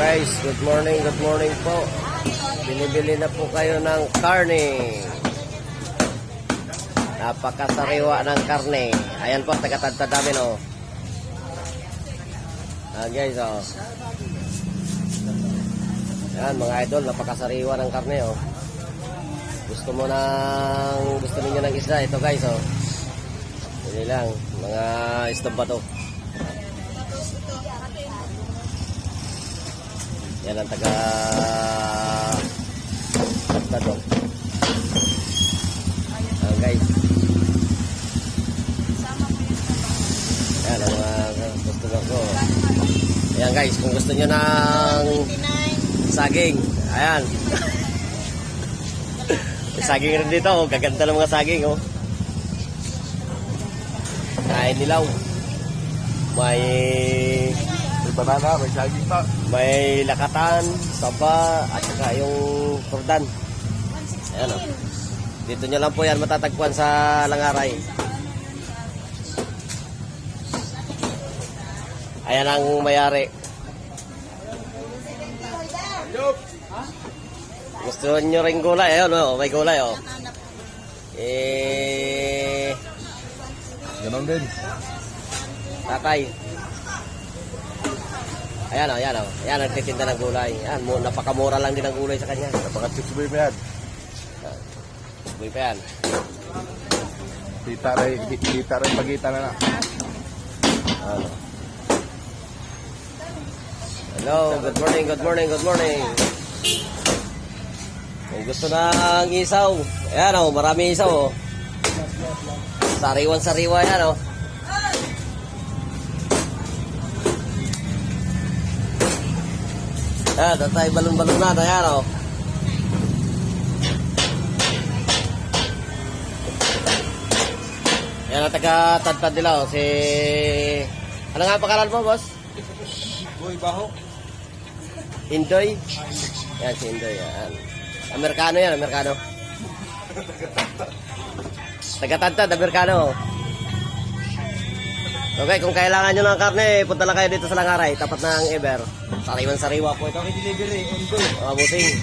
Guys, good morning po. Binibili na po kayo ng karne. Napakasariwa ng karne. Ayan po, tagatagtad namin oh. Guys oh. Ayan mga idol, napakasariwa ng karne oh. Gusto niyo ng isda, ito guys oh. Hindi lang, mga isda ba to? Yan ang taga-tagtadong. Guys. Yan ang mga customer ko. Ayan guys, kung gusto nyo ng saging. Ayan. May saging rin dito. Oh. Gaganda ng mga saging. Oh. Kain nilaw. May banana, may saging pa. May lakatan, saba, at saka yung kordan. Ayan o. Dito nyo lang po yan matatagpuan sa Langaray. Ayan ang mayari. Gusto nyo rin gulay? Ayan o, may gulay o. Ganon din. Tatay. Ayan o, ayan o. Ayan, nagtitinda ng gulay. Ayan, napakamura lang din ang gulay sa kanya. Napaka-6 pa yan. Buhay pa yan. Kita rin pagitan na na. Ano? Hello, good morning. Kung gusto ng isaw, ayan o, marami isaw o. Sariwan-sariwa yan o. Ayan, tatay balon-balon na, ayan o. Yan ang taga-tadtad nila o, si... Ano nga ang pangalan mo, boss? Boy, baho. Indoy? Yan, si Indoy, yan. Amerikano yan, Amerikano. Taga-tadtad, Amerikano. Okay, kung kailangan nyo ng karne, punta lang kayo dito sa Langaray, tapat ng Ever. Sariwan-sariwa po ito. Delivery, Indoy. Mga busing.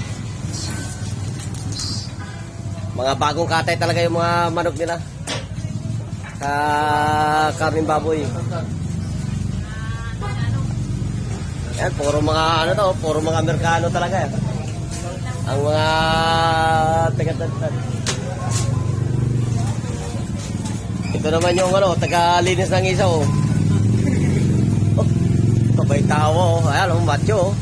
Mga bagong katay talaga yung mga manok nila. Karning baboy. Yan, puro mga Amerikano talaga. Ang mga taga-tadtad. Ito naman yung taga-linis ng isa oh. Kabay tao oh. Ayan, macho oh.